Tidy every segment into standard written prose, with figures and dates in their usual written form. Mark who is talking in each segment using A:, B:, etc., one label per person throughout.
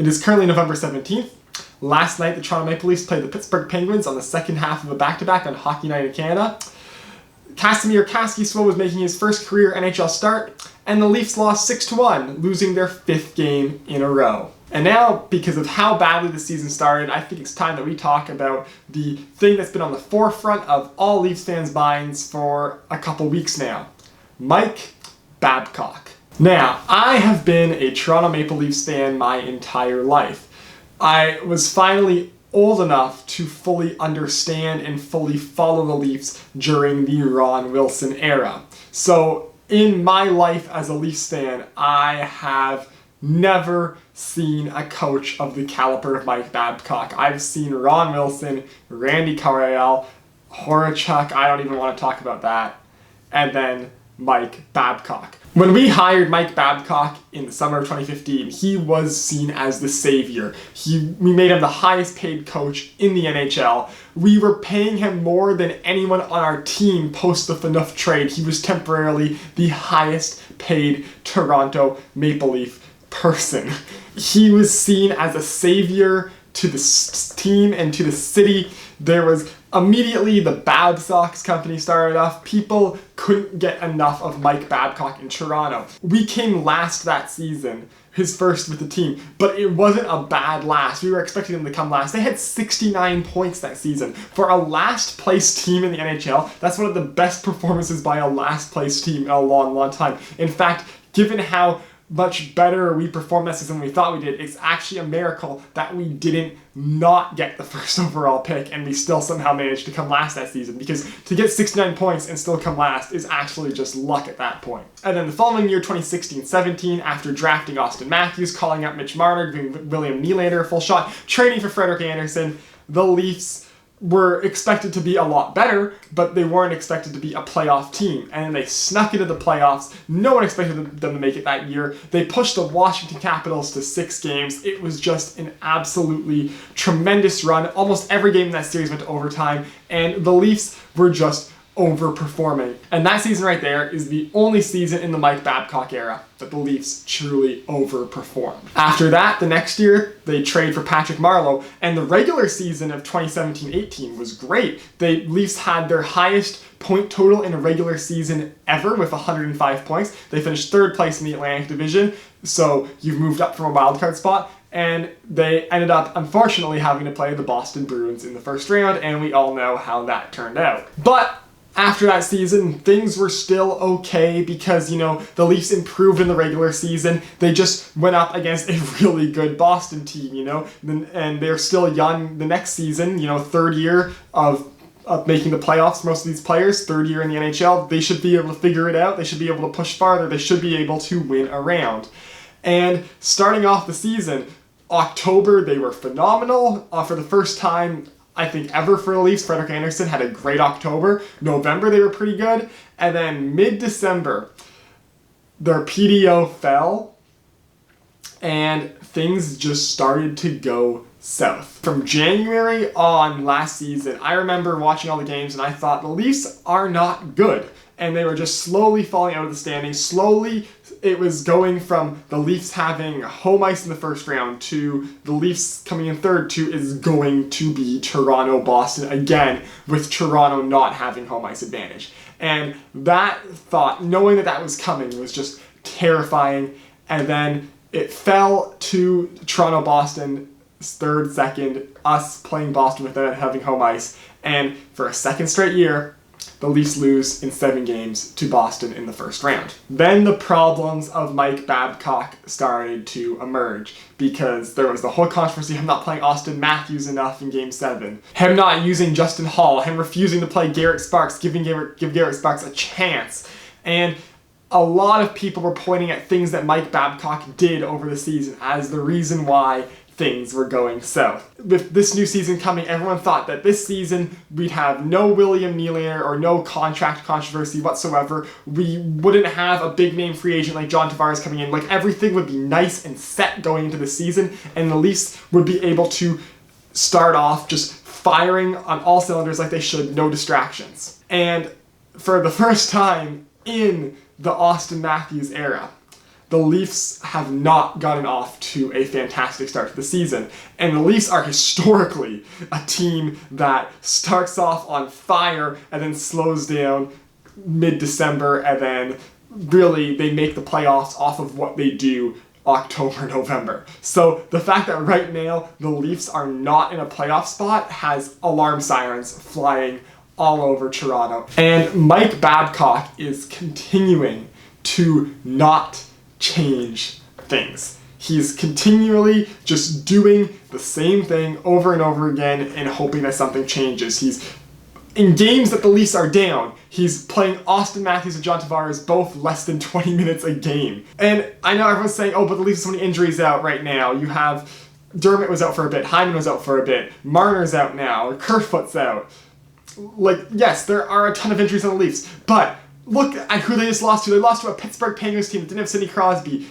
A: It is currently November 17th. Last night, the Toronto Maple Leafs played the Pittsburgh Penguins on the second half of a back-to-back on Hockey Night in Canada. Kasimir Kaskisuo was making his first career NHL start, and the Leafs lost 6-1, losing their 5th game in a row. And now, because of how badly the season started, I think it's time that we talk about the thing that's been on the forefront of all Leafs fans' minds for a couple weeks now. Mike Babcock. Now, I have been a Toronto Maple Leafs fan my entire life. I was finally old enough to fully understand and fully follow the Leafs during the Ron Wilson era. So, in my life as a Leafs fan, I have never seen a coach of the caliber of Mike Babcock. I've seen Ron Wilson, Randy Carlyle, Horachuk, I don't even want to talk about that, and then Mike Babcock. When we hired Mike Babcock in the summer of 2015, he was seen as the savior. We made him the highest paid coach in the NHL. We were paying him more than anyone on our team post the Phaneuf trade. He was temporarily the highest paid Toronto Maple Leaf person. He was seen as a savior to the team and to the city. There was immediately the Babcock company started off. People couldn't get enough of Mike Babcock in Toronto. We came last that season, his first with the team, but it wasn't a bad last. We were expecting them to come last. They had 69 points that season. For a last place team in the NHL, that's one of the best performances by a last place team in a long, long time. In fact, given how much better we performed that season than we thought we did, it's actually a miracle that we didn't not get the first overall pick and we still somehow managed to come last that season, because to get 69 points and still come last is actually just luck at that point. And then the following year, 2016-17, after drafting Austin Matthews, calling up Mitch Marner, giving William Nylander a full shot, training for Frederik Andersen, the Leafs were expected to be a lot better, but they weren't expected to be a playoff team. And then they snuck into the playoffs. No one expected them to make it that year. They pushed the Washington Capitals to 6 games. It was just an absolutely tremendous run. Almost every game in that series went to overtime, and the Leafs were just overperforming. And that season right there is the only season in the Mike Babcock era that the Leafs truly overperformed. After that, the next year, they trade for Patrick Marleau, and the regular season of 2017-18 was great. The Leafs had their highest point total in a regular season ever with 105 points. They finished 3rd place in the Atlantic Division, so you've moved up from a wildcard spot. And they ended up, unfortunately, having to play the Boston Bruins in the first round, and we all know how that turned out. But after that season, things were still okay because, the Leafs improved in the regular season. They just went up against a really good Boston team, and they're still young the next season, 3rd year of making the playoffs, most of these players, 3rd year in the NHL. They should be able to figure it out. They should be able to push farther. They should be able to win a round. And starting off the season, October, they were phenomenal. For the first time, I think, ever for the Leafs, Frederik Andersen had a great October. November, they were pretty good. And then mid-December, their PDO fell, and things just started to go south. From January on last season, I remember watching all the games, and I thought the Leafs are not good. And they were just slowly falling out of the standings. Slowly, it was going from the Leafs having home ice in the first round to the Leafs coming in 3rd to is going to be Toronto-Boston again, with Toronto not having home ice advantage. And that thought, knowing that was coming, was just terrifying. And then it fell to Toronto-Boston 3rd, 2nd, us playing Boston without having home ice. And for a 2nd straight year, the Leafs lose in 7 games to Boston in the first round. Then the problems of Mike Babcock started to emerge, because there was the whole controversy of him not playing Austin Matthews enough in Game 7, him not using Justin Hall, him refusing to play Garrett Sparks, give Garrett Sparks a chance. And a lot of people were pointing at things that Mike Babcock did over the season as the reason why things were going south. With this new season coming, everyone thought that this season we'd have no William Nylander or no contract controversy whatsoever. We wouldn't have a big name free agent like John Tavares coming in. Like, everything would be nice and set going into the season, and the Leafs would be able to start off just firing on all cylinders like they should, no distractions. And for the first time in the Austin Matthews era, the Leafs have not gotten off to a fantastic start to the season. And the Leafs are historically a team that starts off on fire and then slows down mid-December, and then really they make the playoffs off of what they do October, November. So the fact that right now the Leafs are not in a playoff spot has alarm sirens flying all over Toronto. And Mike Babcock is continuing to not change things. He's continually just doing the same thing over and over again and hoping that something changes. He's in games that the Leafs are down, he's playing Austin Matthews and John Tavares both less than 20 minutes a game. And I know everyone's saying, oh, but the Leafs have so many injuries out right now. You have Dermott was out for a bit, Hyman was out for a bit, Marner's out now, Kerfoot's out. Like, yes, there are a ton of injuries on the Leafs, but look at who they just lost to. They lost to a Pittsburgh Penguins team that didn't have Sidney Crosby,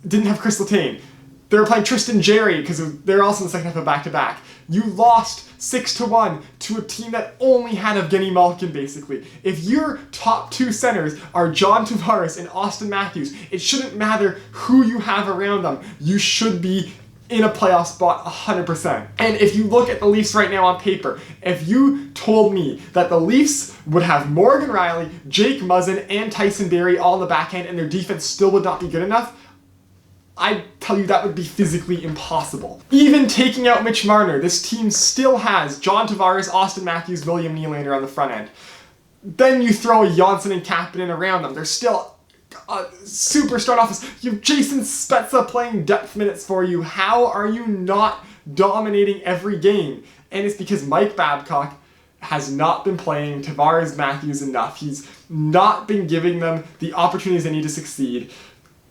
A: didn't have Chris Letang. They were playing Tristan Jarry because they're also in the second half of back-to-back. You lost 6-1 to a team that only had Evgeny Malkin, basically. If your top two centers are John Tavares and Austin Matthews, it shouldn't matter who you have around them. You should be in a playoff spot 100%. And if you look at the Leafs right now on paper, if you told me that the Leafs would have Morgan Rielly, Jake Muzzin, and Tyson Barrie all in the backhand and their defense still would not be good enough, I tell you that would be physically impossible. Even taking out Mitch Marner, this team still has John Tavares, Austin Matthews, William Nylander on the front end. Then you throw Janssen and Kapanen around them. They're still a super strong offense. You have Jason Spezza playing depth minutes for you. How are you not dominating every game? And it's because Mike Babcock has not been playing Tavares Matthews enough. He's not been giving them the opportunities they need to succeed.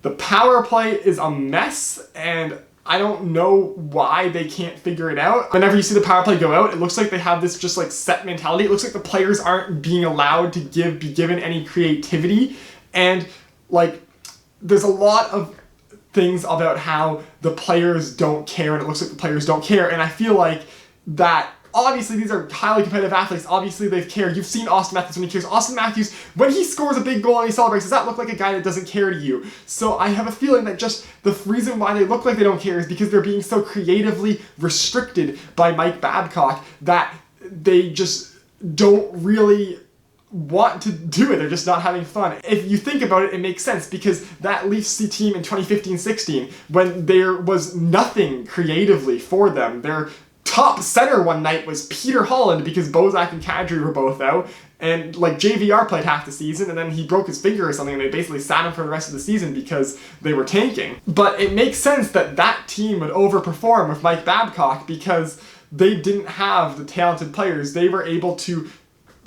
A: The power play is a mess, and I don't know why they can't figure it out. Whenever you see the power play go out, it looks like they have this just like set mentality. It looks like the players aren't being allowed to be given any creativity, and like there's a lot of things about how the players don't care, and it looks like the players don't care, and I feel like that obviously these are highly competitive athletes. Obviously they care. You've seen Austin Matthews when he cares. Austin Matthews, when he scores a big goal and he celebrates, does that look like a guy that doesn't care to you? So I have a feeling that just the reason why they look like they don't care is because they're being so creatively restricted by Mike Babcock that they just don't really want to do it. They're just not having fun. If you think about it, it makes sense because that Leafs team in 2015-16, when there was nothing creatively for them, their top center one night was Peter Holland because Bozak and Kadri were both out, and like JVR played half the season and then he broke his finger or something and they basically sat him for the rest of the season because they were tanking. But it makes sense that that team would overperform with Mike Babcock because they didn't have the talented players. They were able to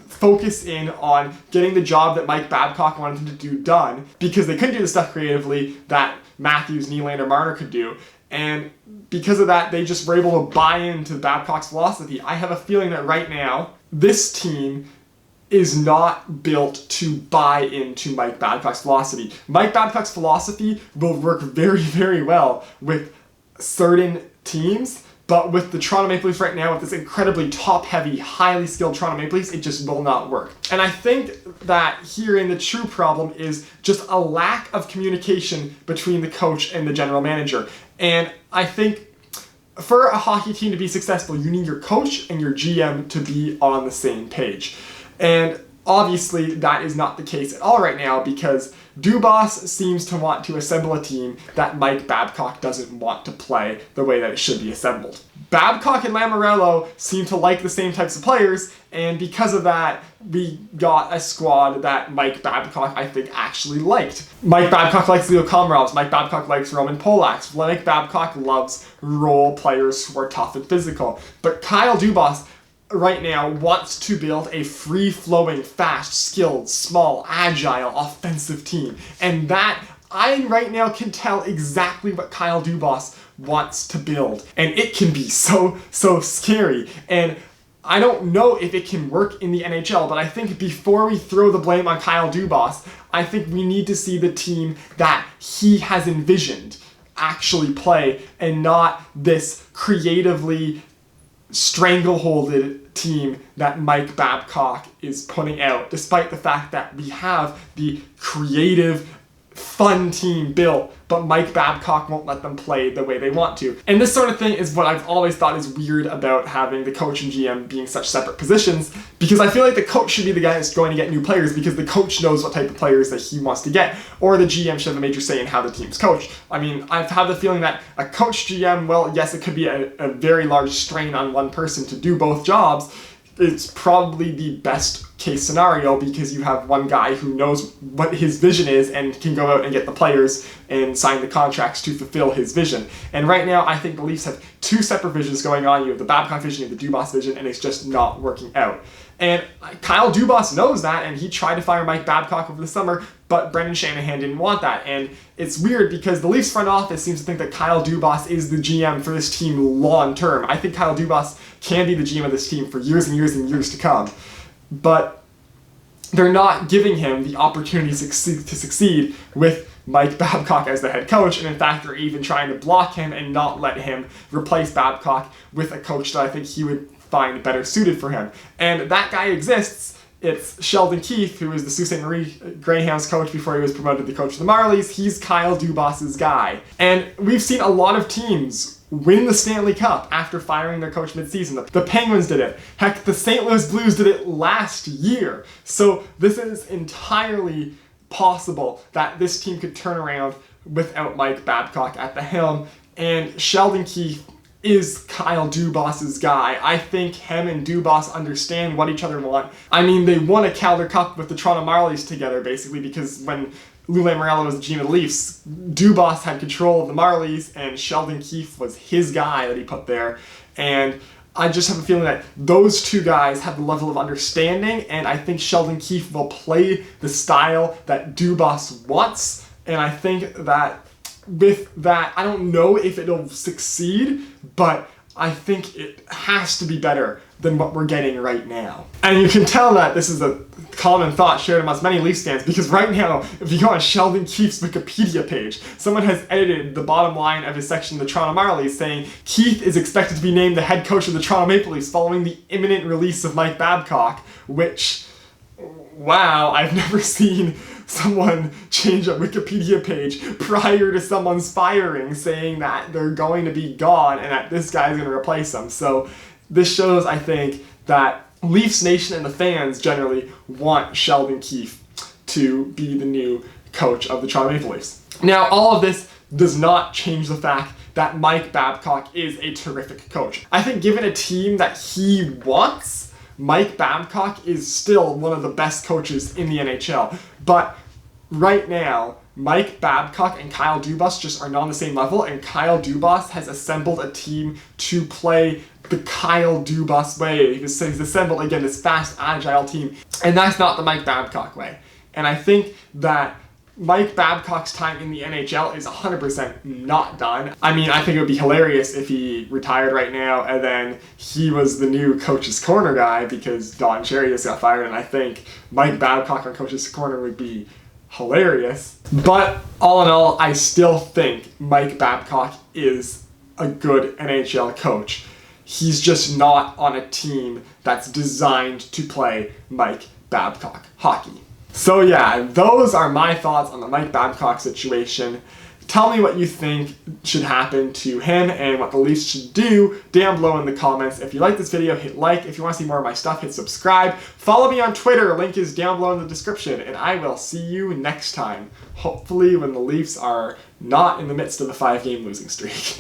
A: focus in on getting the job that Mike Babcock wanted them to do done because they couldn't do the stuff creatively that Matthews, Nylander, Marner could do. And because of that, they just were able to buy into Babcock's philosophy. I have a feeling that right now, this team is not built to buy into Mike Babcock's philosophy. Mike Babcock's philosophy will work very, very well with certain teams, but with the Toronto Maple Leafs right now, with this incredibly top-heavy, highly skilled Toronto Maple Leafs, it just will not work. And I think that herein the true problem is just a lack of communication between the coach and the general manager. And I think for a hockey team to be successful, you need your coach and your GM to be on the same page. And obviously that is not the case at all right now because Dubas seems to want to assemble a team that Mike Babcock doesn't want to play the way that it should be assembled. Babcock and Lamoriello seem to like the same types of players, and because of that, we got a squad that Mike Babcock, I think, actually liked. Mike Babcock likes Leo Komarovs. Mike Babcock likes Roman Polaks. Mike Babcock loves role players who are tough and physical. But Kyle Dubas right now wants to build a free-flowing, fast, skilled, small, agile, offensive team. And that, I right now can tell exactly what Kyle Dubas wants to build. And it can be so scary. And I don't know if it can work in the NHL, but I think before we throw the blame on Kyle Dubas, I think we need to see the team that he has envisioned actually play and not this creatively strangleholded team that Mike Babcock is putting out, despite the fact that we have the creative, fun team built, but Mike Babcock won't let them play the way they want to. And this sort of thing is what I've always thought is weird about having the coach and GM being such separate positions, because I feel like the coach should be the guy that's going to get new players because the coach knows what type of players that he wants to get, or the GM should have a major say in how the team's coached. I mean, I have the feeling that a coach GM, well, yes, it could be a very large strain on one person to do both jobs. It's probably the best case scenario because you have one guy who knows what his vision is and can go out and get the players and sign the contracts to fulfill his vision. And right now, I think the Leafs have two separate visions going on. You have the Babcock vision, you have the Dubas vision, and it's just not working out. And Kyle Dubas knows that, and he tried to fire Mike Babcock over the summer, but Brendan Shanahan didn't want that. And it's weird because the Leafs front office seems to think that Kyle Dubas is the GM for this team long term. I think Kyle Dubas can be the GM of this team for years and years and years to come. But they're not giving him the opportunity to succeed with Mike Babcock as the head coach, and in fact they're even trying to block him and not let him replace Babcock with a coach that I think he would find better suited for him. And that guy exists. It's Sheldon Keefe, who was the Sault Ste. Marie Greyhounds coach before he was promoted to the coach of the Marlies. He's Kyle Dubas's guy. And we've seen a lot of teams win the Stanley Cup after firing their coach mid-season. The Penguins did it. Heck, the St. Louis Blues did it last year. So this is entirely possible that this team could turn around without Mike Babcock at the helm. And Sheldon Keefe is Kyle Dubas's guy. I think him and Dubas understand what each other want. I mean, they won a Calder Cup with the Toronto Marlies together, basically, because when Lou Lamoriello was the GM of the Leafs, Dubas had control of the Marlies, and Sheldon Keefe was his guy that he put there. And I just have a feeling that those two guys have the level of understanding, and I think Sheldon Keefe will play the style that Dubas wants, and I think that with that, I don't know if it'll succeed, but I think it has to be better than what we're getting right now. And you can tell that this is a common thought shared amongst many Leafs fans, because right now, if you go on Sheldon Keefe's Wikipedia page, someone has edited the bottom line of his section of the Toronto Marlies saying, Keefe is expected to be named the head coach of the Toronto Maple Leafs following the imminent release of Mike Babcock, which, wow, I've never seen someone change a Wikipedia page prior to someone's firing saying that they're going to be gone and that this guy's going to replace them. So this shows, I think, that Leafs Nation and the fans generally want Sheldon Keefe to be the new coach of the Toronto Maple Leafs. Now, all of this does not change the fact that Mike Babcock is a terrific coach. I think given a team that he wants, Mike Babcock is still one of the best coaches in the NHL. But right now, Mike Babcock and Kyle Dubas just are not on the same level, and Kyle Dubas has assembled a team to play the Kyle Dubas way. He's assembled, again, this fast, agile team, and that's not the Mike Babcock way. And I think that Mike Babcock's time in the NHL is 100% not done. I mean, I think it would be hilarious if he retired right now and then he was the new Coach's Corner guy because Don Cherry just got fired, and I think Mike Babcock on Coach's Corner would be hilarious. But all in all, I still think Mike Babcock is a good NHL coach. He's just not on a team that's designed to play Mike Babcock hockey. So yeah, those are my thoughts on the Mike Babcock situation. Tell me what you think should happen to him and what the Leafs should do down below in the comments. If you like this video, hit like. If you want to see more of my stuff, hit subscribe. Follow me on Twitter. Link is down below in the description. And I will see you next time. Hopefully when the Leafs are not in the midst of a 5-game losing streak.